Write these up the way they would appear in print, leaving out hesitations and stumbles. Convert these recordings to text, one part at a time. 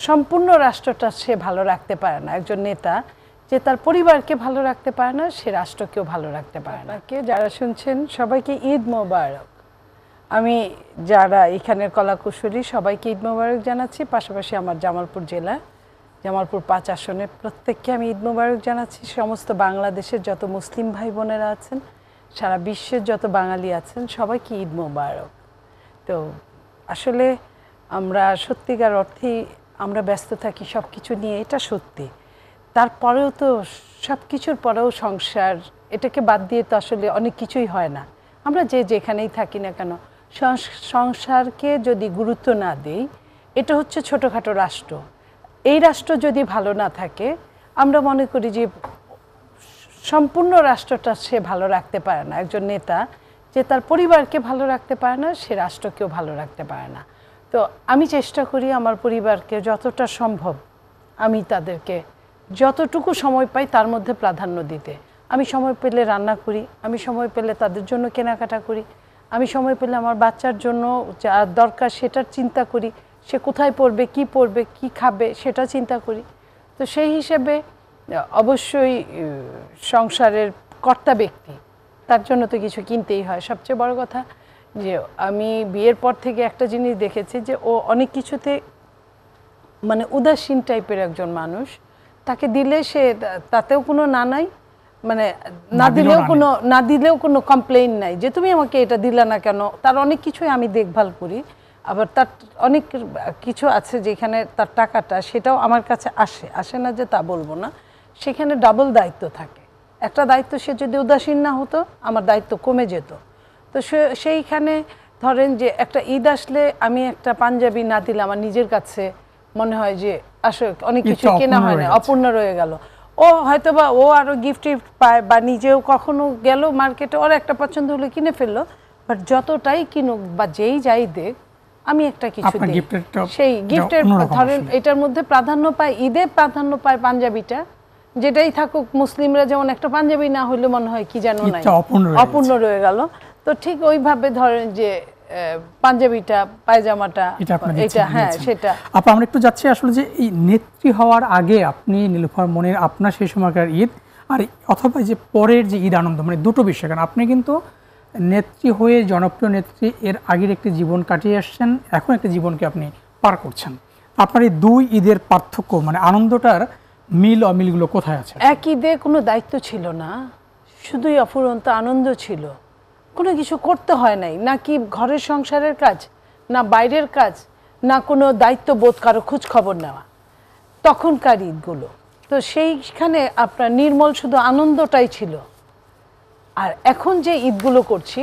সম্পূর্ণ রাষ্ট্রটা সে ভালো রাখতে পারে না। একজন নেতা যে তার পরিবারকে ভালো রাখতে পারে না, সে রাষ্ট্রকেও ভালো রাখতে পারে না। যারা শুনছেন সবাইকে ঈদ মোবারক। আমি যারা এখানের কলাকুশলী সবাইকে ঈদ মোবারক জানাচ্ছি। পাশাপাশি আমার জামালপুর জেলা, জামালপুর 5 আসনের প্রত্যেককে আমি ঈদ মোবারক জানাচ্ছি। সমস্ত বাংলাদেশের যত মুসলিম ভাই বোনেরা আছেন, সারা বিশ্বের যত বাঙালি আছেন, সবাইকে ঈদ মোবারক। তো আসলে আমরা সত্যিকার অর্থেই আমরা ব্যস্ত থাকি সব কিছু নিয়ে, এটা সত্যি। তারপরেও তো সব কিছুর পরেও সংসার, এটাকে বাদ দিয়ে তো আসলে অনেক কিছুই হয় না। আমরা যে যেখানেই থাকি না কেন, সংসারকে যদি গুরুত্ব না দিই, এটা হচ্ছে ছোটোখাটো রাষ্ট্র। এই রাষ্ট্র যদি ভালো না থাকে, আমরা মনে করি যে সম্পূর্ণ রাষ্ট্রটা সে ভালো রাখতে পারে না। একজন নেতা যে তার পরিবারকে ভালো রাখতে পারে না, সে রাষ্ট্রকেও ভালো রাখতে পারে না। তো আমি চেষ্টা করি আমার পরিবারকে যতটা সম্ভব আমি তাদেরকে যতটুকু সময় পাই তার মধ্যে প্রাধান্য দিতে। আমি সময় পেলে রান্না করি, আমি সময় পেলে তাদের জন্য কেনাকাটা করি, আমি সময় পেলে আমার বাচ্চার জন্য যা দরকার সেটার চিন্তা করি, সে কোথায় পড়বে, কি খাবে সেটা চিন্তা করি। তো সেই হিসেবে অবশ্যই সংসারের কর্তা ব্যক্তি, তার জন্য তো কিছু কিনতেই হয়। সবচেয়ে বড় কথা যে আমি বিয়ের পর থেকে একটা জিনিস দেখেছি যে ও অনেক কিছুতে মানে উদাসীন টাইপের একজন মানুষ। তাকে দিলে সে তাতেও কোনো না নাই, মানে না দিলেও কোনো কমপ্লেইন নাই যে তুমি আমাকে এটা দিলা না কেন। তার অনেক কিছুই আমি দেখভাল করি। আবার তার অনেক কিছু আছে যেখানে তার টাকাটা সেটাও আমার কাছে আসে না যে তা বলবো না, সেখানে ডাবল দায়িত্ব থাকে। একটা দায়িত্ব সে যদি উদাসীন না হতো, আমার দায়িত্ব কমে যেত। তো সেইখানে ধরেন যে একটা ঈদ আসলে আমি একটা পাঞ্জাবি না দিলে আমার নিজের কাছে মনে হয় যে আসলে অনেক কিছু কেনা হয় না, অপূর্ণ রয়ে গেল। ও হয়তো বা ও আরো গিফট পায় বা নিজেও কখনো গেল মার্কেটে, ওর একটা পছন্দ হলে কিনে ফেললো। বাট যতটাই কিনুক বা যেই যাই দেখ, আমি একটা কিছু দিই, সেই গিফটের ধরেন এটার মধ্যে প্রাধান্য পায়, ঈদে প্রাধান্য পায় পাঞ্জাবিটা। যেটাই থাকুক, মুসলিমরা যেমন একটা পাঞ্জাবি না হইলে মনে হয় কি যেন নাই, অপূর্ণ রয়ে গেল। তো ঠিক ওইভাবে ধরেন যে পাঞ্জাবিটা, পায়জামাটা, এটা হ্যাঁ সেটা। আমরা একটু যাচ্ছি আসলে যে এই নেত্রী হওয়ার আগে আপনি নীলুফার মনির আপনার সেই সময়কার ঈদ আর অথবা যে পরের যে ঈদ আনন্দ, মানে দুটো বিষয়। কারণ আপনি কিন্তু নেত্রী হয়ে জনপ্রিয় নেত্রী এর আগের একটি জীবন কাটিয়ে আসছেন, এখন একটি জীবনকে আপনি পার করছেন। আপনার এই দুই ঈদের পার্থক্য, মানে আনন্দটার মিল অমিলগুলো কোথায় আছে? এক ঈদে কোনো দায়িত্ব ছিল না, শুধুই অফুরন্ত আনন্দ ছিল। কোনো কিছু করতে হয় নাই, না কি ঘরের সংসারের কাজ, না বাইরের কাজ, না কোনো দায়িত্ববোধ, কারো খোঁজ খবর নেওয়া। তখনকার ঈদগুলো তো সেইখানে আপনার নির্মল শুধু আনন্দটাই ছিল। আর এখন যে ঈদগুলো করছি,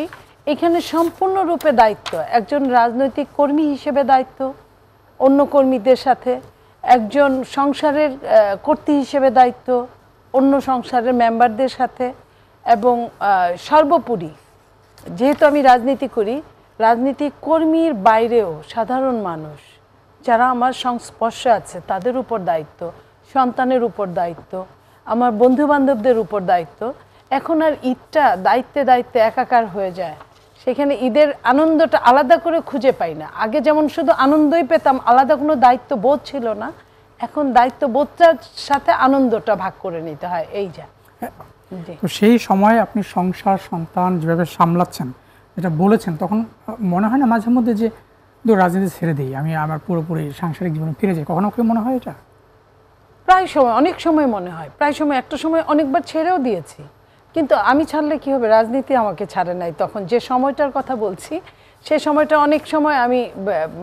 এখানে সম্পূর্ণরূপে দায়িত্ব। একজন রাজনৈতিক কর্মী হিসেবে দায়িত্ব অন্য কর্মীদের সাথে, একজন সংসারের কর্ত্রী হিসেবে দায়িত্ব অন্য সংসারের মেম্বারদের সাথে, এবং সর্বোপরি যেহেতু আমি রাজনীতি করি, রাজনীতি কর্মীর বাইরেও সাধারণ মানুষ যারা আমার সংস্পর্শে আছে তাদের উপর দায়িত্ব, সন্তানের উপর দায়িত্ব, আমার বন্ধুবান্ধবদের উপর দায়িত্ব। এখন আর ঈদটা দায়িত্বে দায়িত্বে একাকার হয়ে যায়। সেখানে ঈদের আনন্দটা আলাদা করে খুঁজে পাই না। আগে যেমন শুধু আনন্দই পেতাম, আলাদা কোনো দায়িত্ব বোধ ছিল না। এখন দায়িত্ব বোধটার সাথে আনন্দটা ভাগ করে নিতে হয়। এই যা তো সেই সময় আপনি সংসার সন্তান যেভাবে সামলাচ্ছেন, যেটা বলেছেন, তখন মনে হয় না মাঝে মধ্যে যে রাজনীতি ছেড়ে দিই, আমি আমার পুরোপুরি সাংসারিক জীবনে ফিরে যাই? কখনো কি মনে হয় এটা? প্রায় সময়, অনেক সময় মনে হয়, প্রায় সময়, একটা সময় অনেকবার ছেড়েও দিয়েছি। কিন্তু আমি ছাড়লে কি হবে, রাজনীতি আমাকে ছাড়ে নাই। তখন যে সময়টার কথা বলছি, সে সময়টা অনেক সময় আমি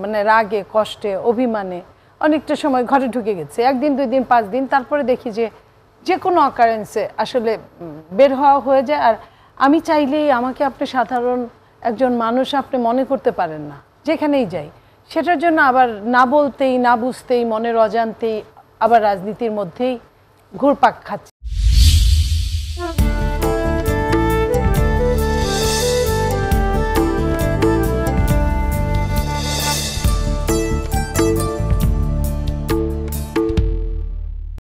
মানে রাগে, কষ্টে, অভিমানে অনেকটা সময় ঘরে ঢুকে গেছি, 1 দিন 2 দিন 5 দিন। তারপরে দেখি যে কোনো অকারেন্সে আসলে বের হওয়া হয়ে যায়। আর আমি চাইলেই আমাকে আপনি সাধারণ একজন মানুষ আপনি মনে করতে পারেন না, যেখানেই যাই। সেটার জন্য আবার না বলতেই, না বুঝতেই, মনের অজান্তেই আবার রাজনীতির মধ্যেই ঘুরপাক খাচ্ছি।